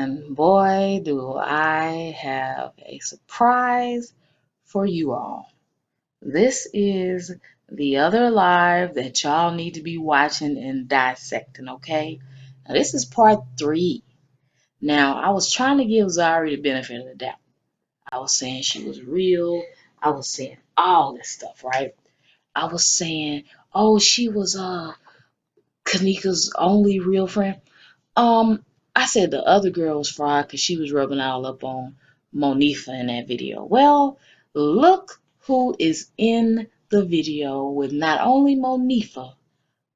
And boy, do I have a surprise for you all. This is the other live that y'all need to be watching and dissecting, okay? Now, this is part 3. Now, I was trying to give Zari the benefit of the doubt. I was saying she was real. I was saying all this stuff, right? I was saying, oh, she was Kenneka's only real friend. I said the other girl was fried because she was rubbing all up on Monifa in that video. Well, look who is in the video with not only Monifa,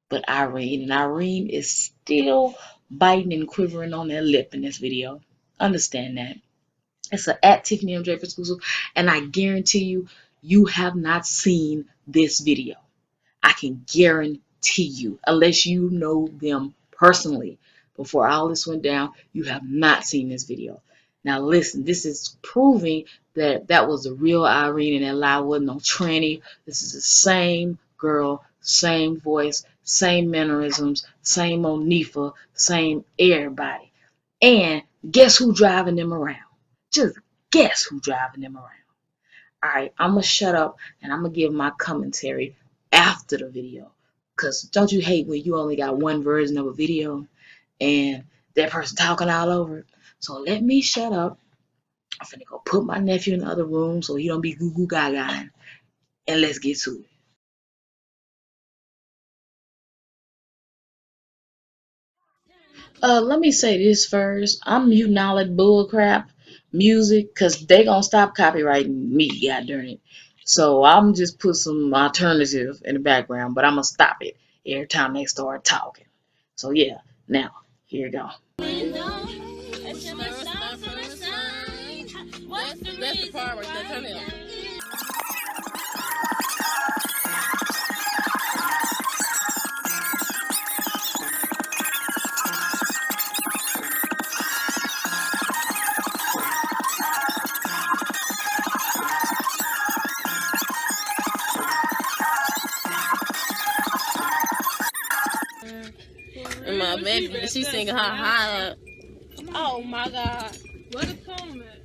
but Irene. And Irene is still biting and quivering on their lip in this video. Understand that. It's an at Tiffany MJ exclusive, and I guarantee you, you have not seen this video. I can guarantee you, unless you know them personally. Before all this went down, you have not seen this video. Now listen, this is proving that that was the real Irene and that lie wasn't no tranny. This is the same girl, same voice, same mannerisms, same Monifa, same everybody. And guess who driving them around? Just guess who driving them around. Alright, I'm going to shut up and I'm going to give my commentary after the video. Because don't you hate when you only got one version of a video and that person talking all over it? So let me shut up. I'm finna go put my nephew in the other room so he don't be goo goo gaga. And let's get to it. Let me say this first. I'm muting all that bullcrap music because they gonna stop copyrighting me, god darn it. So I'm just put some alternative in the background, but I'm gonna stop it every time they start talking. So yeah, now here you go. That's the part right there. Turn it on. And my baby, she singing her high up. Oh my God. Where the poem at?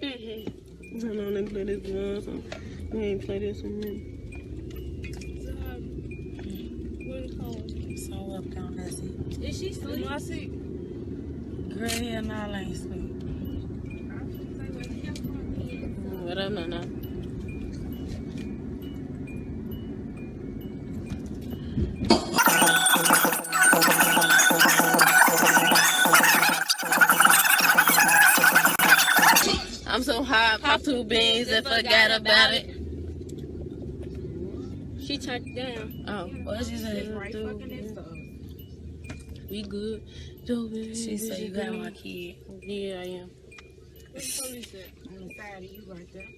I know they play this one. We ain't play this one. Where the poem? So up down that seat. Is she sleep? I see. Girl, hell no, I ain't sleep. What up, no. I'm so high, pop 2 beans and forgot about it. She turned it down. Oh, what she say? We good. She said you got my kid. Yeah, I am. Where the police at? On the side of you right there.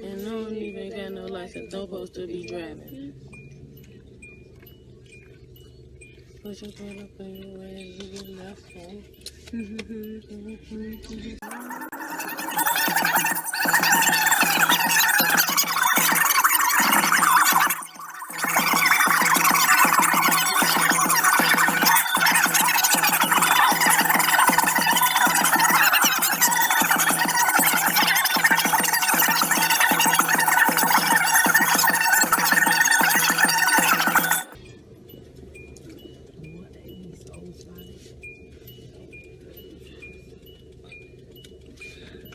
And I don't even got no license. Don't supposed to be driving. Put your foot up in your way, you get left home.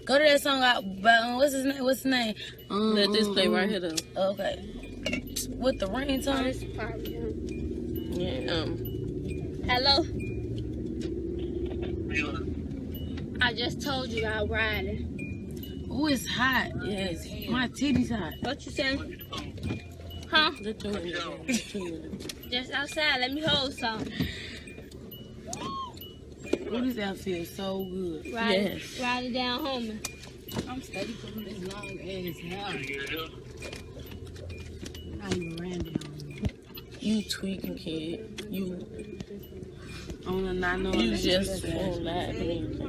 Go to that song out, what's his name? Let this play right here though. Okay. With the ringtone? Yeah, Hello? I just told you I'm riding. Oh, it's hot. Yes, my titty's hot. What you say? Huh? Just outside. Let me hold some. Oh, this outfit so good. Ride it down home. I'm steady putting this long ass hair. I even ran down. you tweaking kid. You On the 9 you just won't lie to me.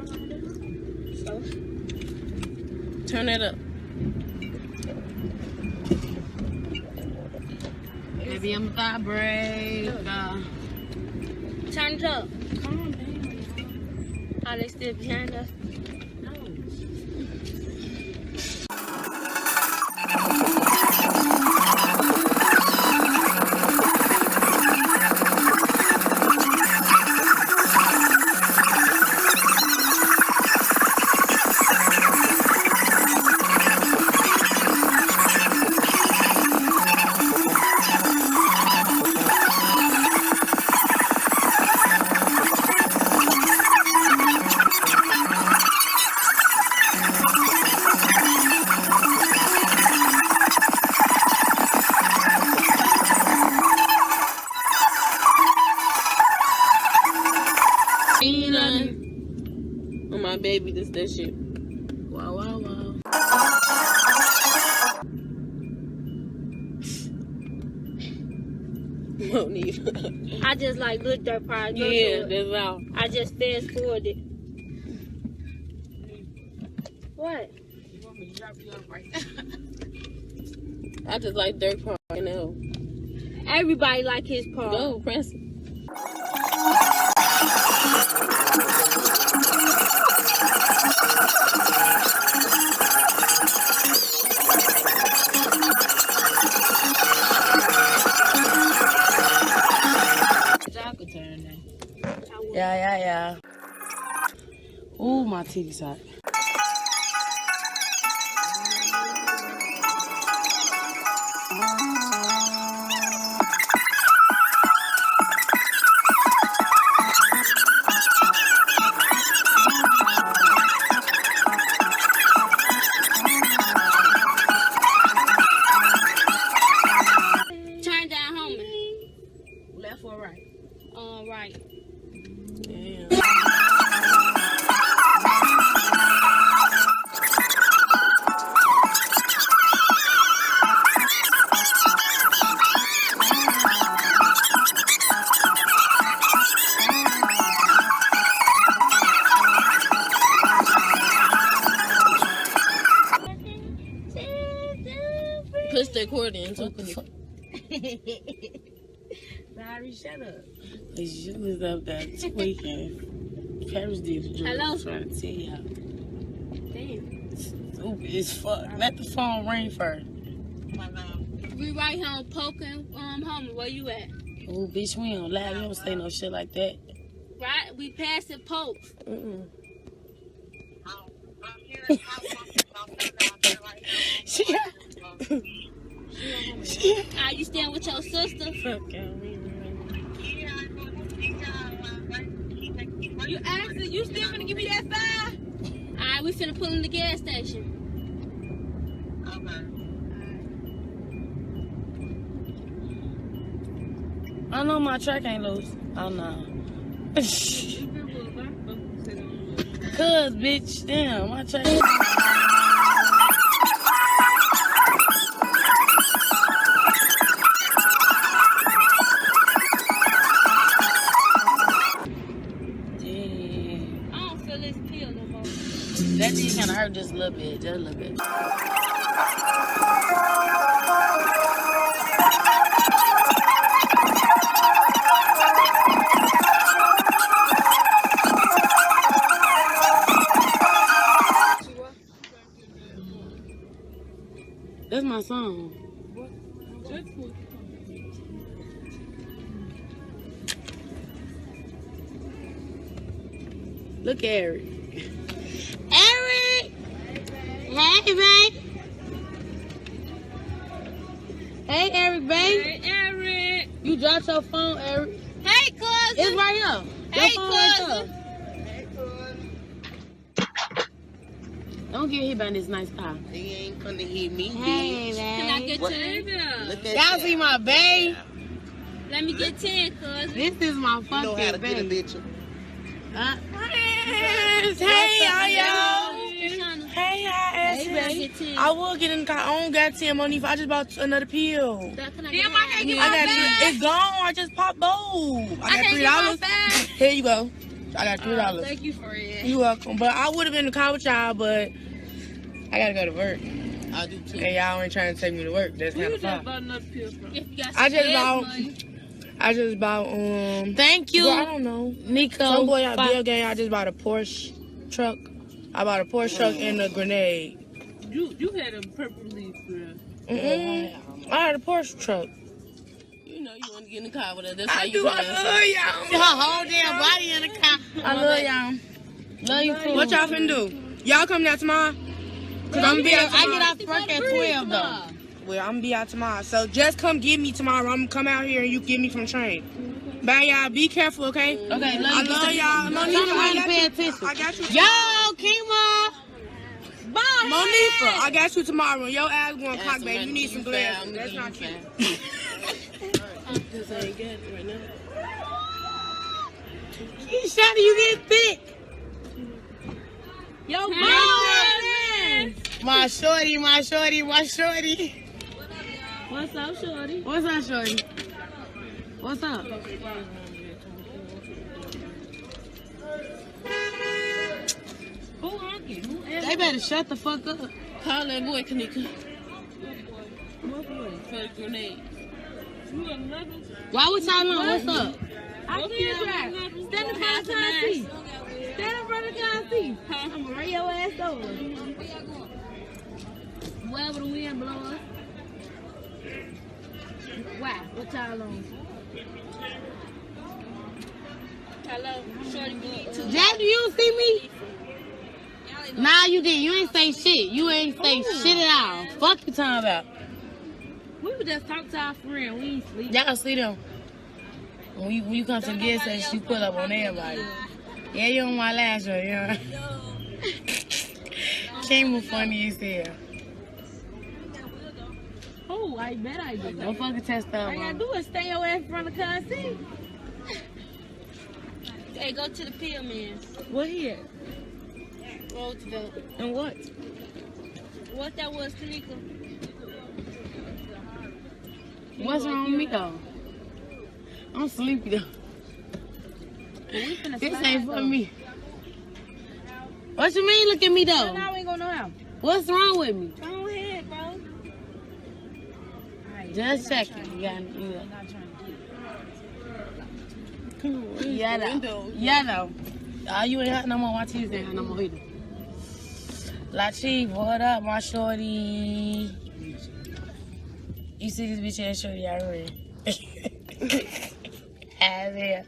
Turn it up. Maybe I'm a thigh break. Turn it up. Calm down. Are they still behind us? On my baby, this that shit. Wow, wow, wow. No need. I just like looked up prior. Yeah, that's all. I just fast forwarded. What? You want me to drop you off right now? I just like dirt park, you know. Everybody like his part. Go, Prince. Yeah. Ooh, my titties hot. Turn down, homie. Left or right? Right. Damn. Push the accordion so Larry, shut up. you was up there tweaking. Paris did the drill. Hello? I'm trying to tell y'all. Damn. Stupid as fuck. Let the phone ring first. We right here on Poking, homie. Where you at? Oh, bitch, we don't lie. We don't say no shit like that. Right? We passed the Poke. Are you staying with your sister? Fuck y'all. You asked her, you still gonna give me that $5? Alright, we finna pull in the gas station. I know my track ain't loose. Oh, no. Cuz, bitch, damn, my track. That did kind of hurt just a little bit, just a little bit. That's my song. Look at Eric. Eric! Hey, babe. Hey, Eric, babe. Hey, Eric. You dropped your phone, Eric. Hey, cousin. It's right here. Your Hey, phone right cousin. there. Don't get hit by this nice car. He ain't gonna hit me, Hey, bitch. Can I get What? 10? Look at Y'all that. see my babe? Let me get 10, cousin. This is my You know how to fucking get a babe. bitch. Hey, y'all. Hey, y'all. Hey, baby. Get 10. I will get in the car. I don't got 10 money. I just bought another pill. Can I Damn, get I can't get I my got bag. it's gone. I just popped both. I got can't get my $3. bag. Here you go. I got $3. Thank you, friend. You welcome. But I would have been in the car with y'all, but I gotta go to work. I do too. And y'all ain't trying to take me to work. That's kind of far. another pill from? If you got I some just gas bought money. I just bought Thank you. Girl, I don't know. Nico. Some boy out Bill Gang. I just bought a Porsche truck. I bought a Porsche truck and a grenade. You had a purple leaf, girl. I had a Porsche truck. You know you want to get in the car with us. That's I how you do. feel. I love y'all. Her whole damn body in the car. I love y'all. Love you too. What y'all finna do? Y'all come out tomorrow? Cause I'm be out I tomorrow. get off work at 12 though. Well, I'm gonna be out tomorrow. So just come get me tomorrow. I'm gonna come out here and you get me from the train. Bye, y'all. Be careful, okay? Okay, I love y'all. Monifa, pay attention. I got you. Yo, Kima. Bye. Monifa, I got you tomorrow. Your ass going cock, baby. You need some glasses. That's not cute. This ain't good right now. Shawty, you get thick. Yo, My shorty, my shorty, my shorty. what's up, shorty? What's up, shorty? What's up? Who hungry? Who They better shut the fuck up. Call that boy, Kenneka. What boy? For the grenade. You another? Why we talking on? What's up? I can't drive. Stand in front of the car seat. Stand in front of the car seat. I'm gonna run your ass over. Wherever the wind blows. Wow, what y'all on? Hello, shorty, we need to. Jack, do you see me? Nah, you didn't. You ain't say shit. You ain't say shit at all. Fuck you talking about. We would just talk to our friend. We ain't sleep. Y'all see them. When you come to the gas station, you pull up on everybody. Yeah, you on my last one, yeah. Came was funny as hell. Oh, I bet I do. Don't fucking test All up, you gotta do is stay your ass in front of the car seat. Hey, go to the pill, man. What here? Roll to the. And what? What that was, Kenneka? What's wrong with me though? I'm sleepy though. This ain't for me. What you mean look at me though? Now we ain't gonna know how. What's wrong with me? Go ahead, bro. Just checking. You got Yeah, though. Yeah, though. You ain't hot no more. Watch these ain't hot no more either. La Chief, what up, my shorty? You see this bitch ass shorty already? Ass here.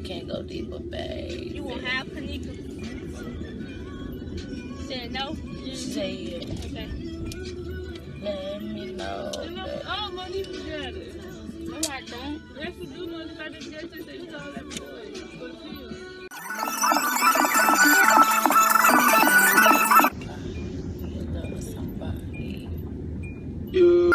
Can't go deeper, babe. You won't have Kenneka? Said no? She said yeah. Okay. Let me know. Oh, money for got it. No, I don't. Yes, you do know that I didn't get you, so you told that boy. Go to you.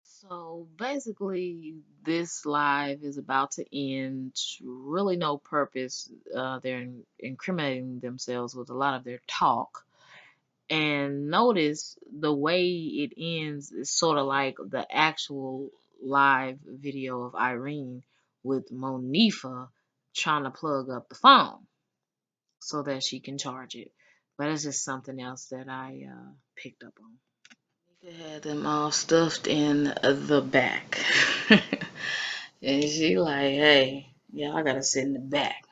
So basically, this live is about to end. Really, no purpose. They're incriminating themselves with a lot of their talk. And notice the way it ends is sort of like the actual live video of Irene with Monifa trying to plug up the phone so that she can charge it. But it's just something else that I picked up on. Monica had them all stuffed in the back. And she like, hey, yeah, I gotta sit in the back.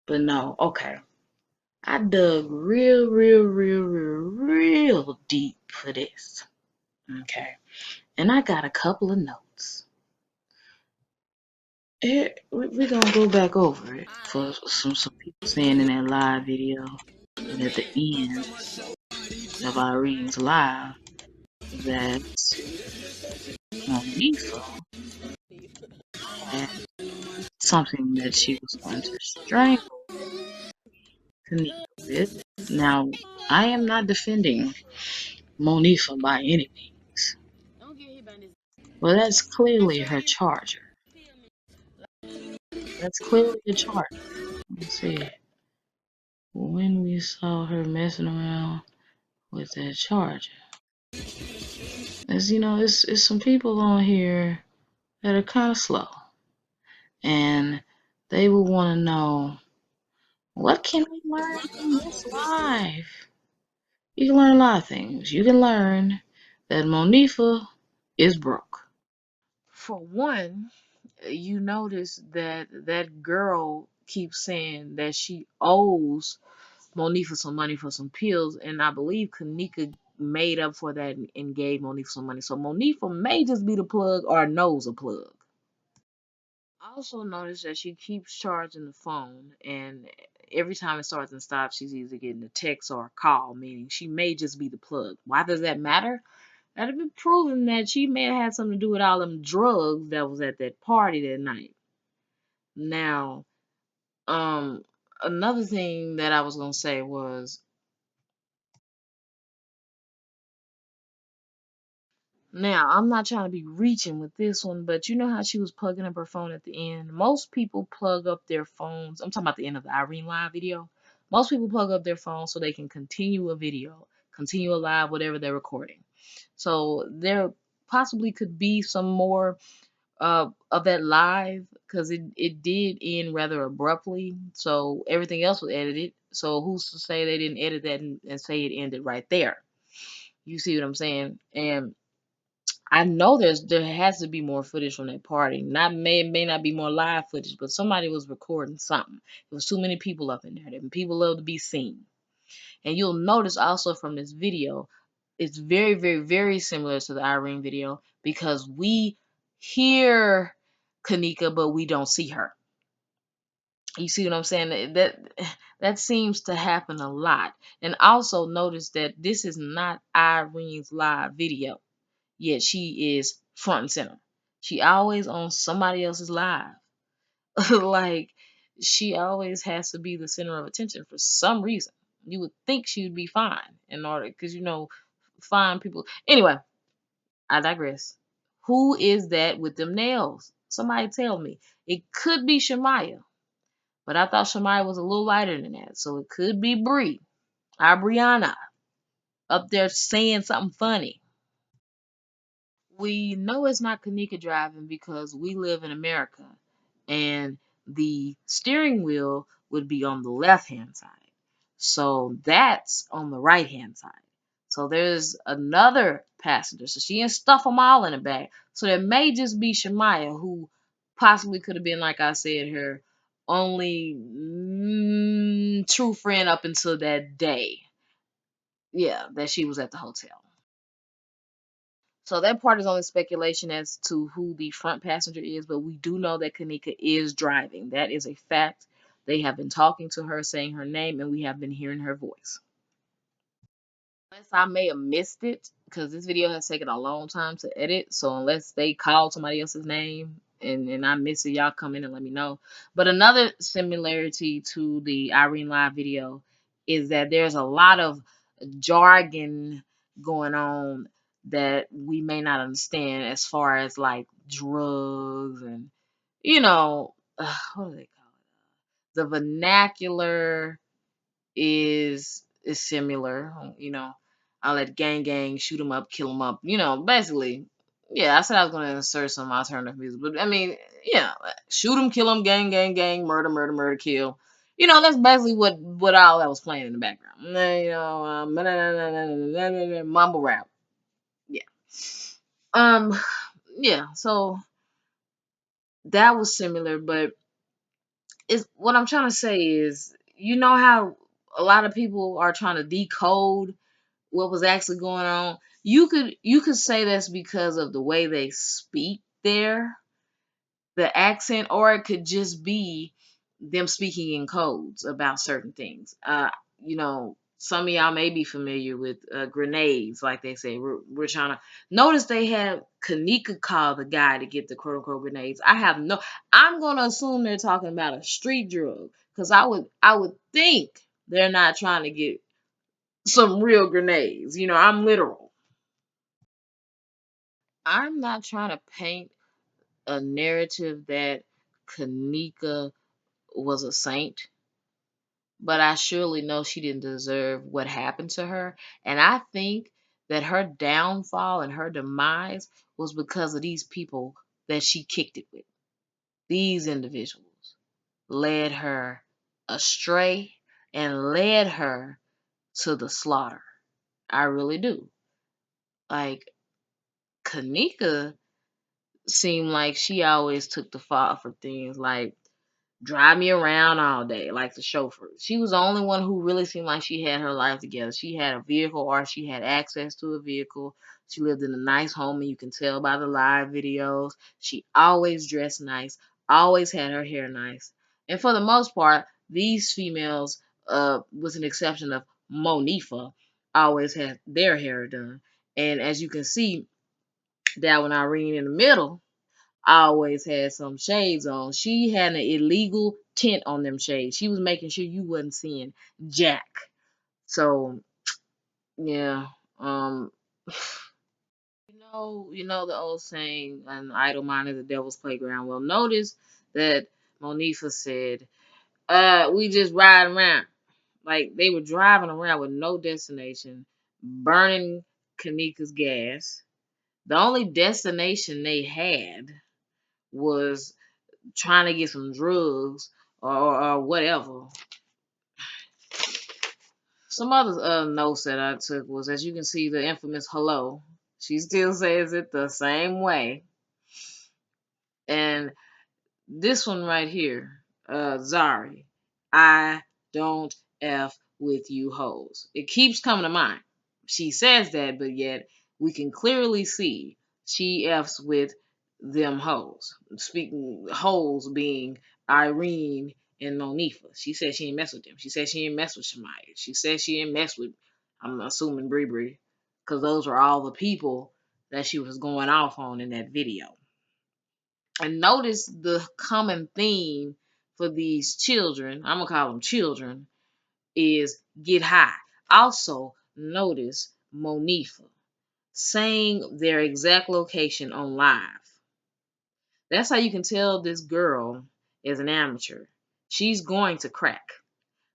But no, okay. I dug real deep for this. Okay. And I got a couple of notes. We're gonna go back over it for some people saying in that live video that at the end of Irene's live that Monifa had something that she was going to strangle Kenneka with. Now, I am not defending Monifa by any means, but that's clearly her charger. That's clearly a charger. Let's see. When we saw her messing around with that charger. As you know, it's some people on here that are kind of slow. And they will want to know, what can we learn from this live? You can learn a lot of things. You can learn that Monifa is broke. For one, you notice that that girl keeps saying that she owes Monifa some money for some pills, and I believe Kenneka made up for that and gave Monifa some money. So Monifa may just be the plug or knows a plug. I also noticed that she keeps charging the phone, and every time it starts and stops, she's either getting a text or a call, meaning she may just be the plug. Why does that matter? That'd be proving that she may have had something to do with all them drugs that was at that party that night. Now, um, another thing that I was gonna say was, now I'm not trying to be reaching with this one, but you know how she was plugging up her phone at the end? Most people plug up their phones. I'm talking about the end of the Irene live video. Most people plug up their phone so they can continue a video, continue a live, whatever they're recording. So there possibly could be some more of that live, because it did end rather abruptly. So everything else was edited. So who's to say they didn't edit that and say it ended right there? You see what I'm saying? And I know there has to be more footage from that party. Not may not be more live footage, but somebody was recording something. There was too many people up in there. And people love to be seen. And you'll notice also from this video, it's very, very, very similar to the Irene video, because we hear Kenneka, but we don't see her. You see what I'm saying? That seems to happen a lot. And also notice that this is not Irene's live video, yet she is front and center. She always on somebody else's live. Like, she always has to be the center of attention for some reason. You would think she would be fine in order, because fine people. Anyway, I digress. Who is that with them nails? Somebody tell me. It could be Shamaya, but I thought Shamaya was a little lighter than that, so it could be Bree, our Brianna, up there saying something funny. We know it's not Kenneka driving because we live in America, and the steering wheel would be on the left hand side. So that's on the right hand side. So there's another passenger. So she didn't stuff them all in the back. So there may just be Shamaya, who possibly could have been, like I said, her only true friend up until that day. Yeah, that she was at the hotel. So that part is only speculation as to who the front passenger is, but we do know that Kenneka is driving. That is a fact. They have been talking to her, saying her name, and we have been hearing her voice. Unless I may have missed it, because this video has taken a long time to edit. So unless they called somebody else's name and I missed it, y'all come in and let me know. But another similarity to the Irene Live video is that there's a lot of jargon going on that we may not understand, as far as like drugs and, what do they call it? The vernacular is similar. I'll let gang shoot 'em up, kill 'em up. Basically, yeah. I said I was gonna insert some alternative music, but I mean, yeah, shoot 'em, kill 'em, gang, murder, murder, murder, kill. That's basically what all that was playing in the background. Mumble rap. Yeah. Um. Yeah. So that was similar, but it's what I'm trying to say is, how a lot of people are trying to decode what was actually going on. You could say that's because of the way they speak, there, the accent, or it could just be them speaking in codes about certain things. You know, some of y'all may be familiar with grenades, like they say. We're trying to notice they have Kenneka call the guy to get the quote unquote grenades. I'm gonna assume they're talking about a street drug because I would think they're not trying to get some real grenades. You know, I'm literal. I'm not trying to paint a narrative that Kenneka was a saint, but I surely know she didn't deserve what happened to her. And I think that her downfall and her demise was because of these people that she kicked it with. These individuals led her astray and led her to the slaughter. I really do. Like, Kenneka seemed like she always took the fall for things like drive me around all day, like the chauffeur. She was the only one who really seemed like she had her life together. She had a vehicle, or she had access to a vehicle. She lived in a nice home, and you can tell by the live videos. She always dressed nice, always had her hair nice. And for the most part, these females, with an exception of Monifa, always had their hair done. And as you can see, that when Irene in the middle always had some shades on. She had an illegal tint on them shades. She was making sure you wasn't seeing Jack. So yeah, you know the old saying, "An idle mind is the devil's playground." Well, notice that Monifa said, we just ride around." Like they were driving around with no destination, burning Kenneka's gas. The only destination they had was trying to get some drugs or whatever. Some other notes that I took was, as you can see, the infamous hello. She still says it the same way. And this one right here, Zari, I don't F with you hoes. It keeps coming to mind. She says that, but yet we can clearly see she F's with them hoes. Speaking hoes being Irene and Monifa. She said she ain't mess with them. She said she ain't mess with Shemaya. She said she ain't mess with, I'm assuming, Bree Bree. Because those were all the people that she was going off on in that video. And notice the common theme for these children, I'm going to call them children, is get high. Also, notice Monifa saying their exact location on live. That's how you can tell this girl is an amateur. She's going to crack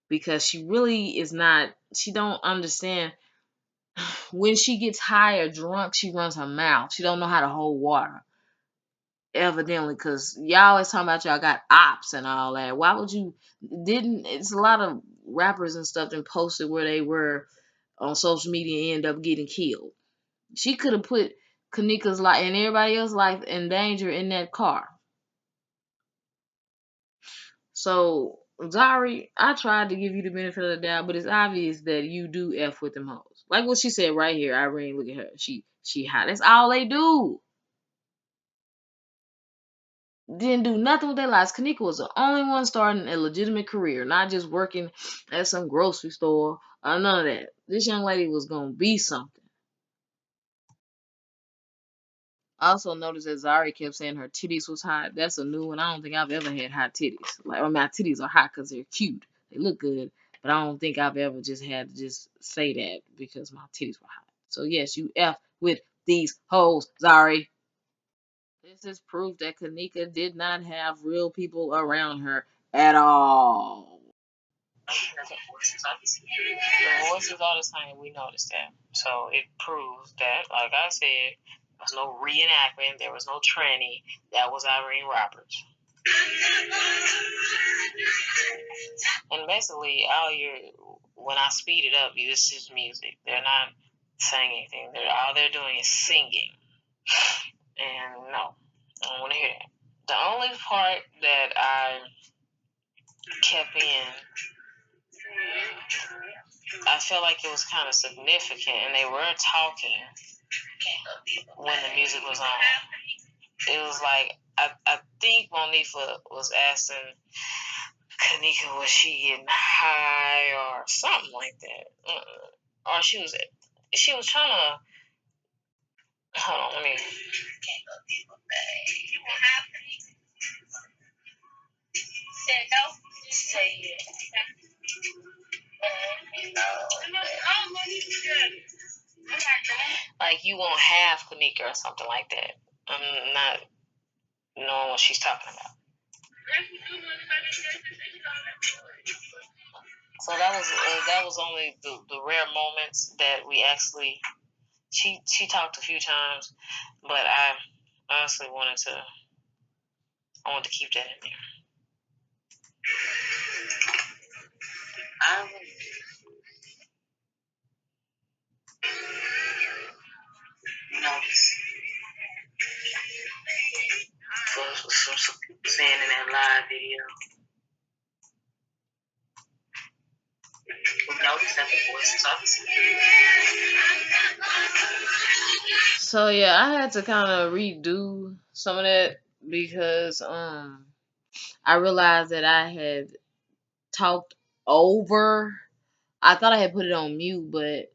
because she really is not, she don't understand. When she gets high or drunk, she runs her mouth. She don't know how to hold water. Evidently, because y'all always talking about y'all got ops and all that. Why would you? Didn't it's a lot of rappers and stuff that posted where they were on social media and end up getting killed. She could have put Kenneka's life and everybody else's life in danger in that car. So Zari, I tried to give you the benefit of the doubt, but it's obvious that you do F with them hoes. Like what she said right here, Irene, look at her. She hot. That's all they do. Didn't do nothing with their lives. Kenneka was the only one starting a legitimate career, not just working at some grocery store or none of that. This young lady was gonna be something. Also noticed that Zari kept saying her titties was hot. That's a new one. I don't think I've ever had hot titties. Like, well, my titties are hot because they're cute. They look good, but I don't think I've ever just had to just say that because my titties were hot. So yes, you F with these hoes, Zari. This is proof that Kenneka did not have real people around her at all. The voices are the same. We noticed that. So it proves that, like I said, there was no reenactment. There was no tranny. That was Irene Roberts. And basically, all when I speed it up, this is music. They're not saying anything. All they're doing is singing. And no, I don't want to hear that. The only part that I kept in, I felt like it was kind of significant, and they were talking when the music was on. it was like I think Monifa was asking Kenneka, was she getting high or something like that, or she was trying to. Hold on, let me. Like you won't have Kenneka or something like that. I'm not knowing what she's talking about. So that was only the rare moments that we actually. She talked a few times, but I honestly wanted to keep that in there. I noticed for some saying in that live video. We noticed that the voice is obviously. So yeah, I had to kind of redo some of that because I realized that I had talked over. I thought I had put it on mute, but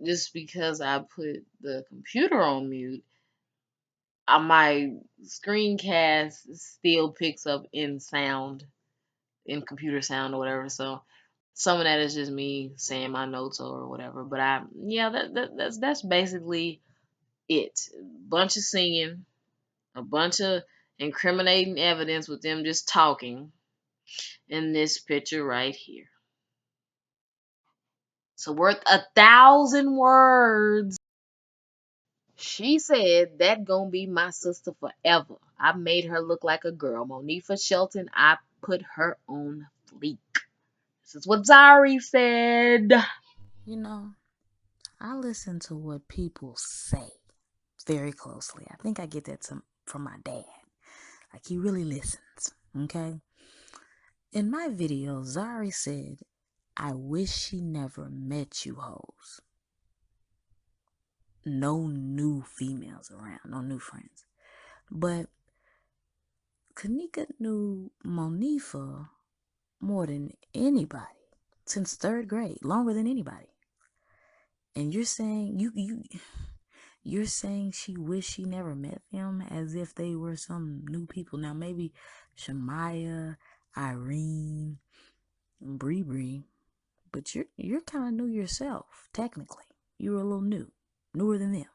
just because I put the computer on mute, my screencast still picks up in sound, in computer sound or whatever. So some of that is just me saying my notes or whatever. But that's basically it. Bunch of singing, a bunch of incriminating evidence with them just talking in this picture right here. So worth 1,000 words. She said that gonna be my sister forever. I made her look like a girl. Monifa Shelton, I put her on fleek. This is what Zari said. You know, I listen to what people say very closely. I think I get that from my dad. Like, he really listens, okay? In my video, Zari said, I wish she never met you hoes. No new females around, no new friends. But Kenneka knew Monifa more than anybody since 3rd grade, longer than anybody. And you're saying you're saying she wished she never met them as if they were some new people. Now maybe Shamaya, Irene, Bree, but you're kind of new yourself, technically. You were a little new, newer than them.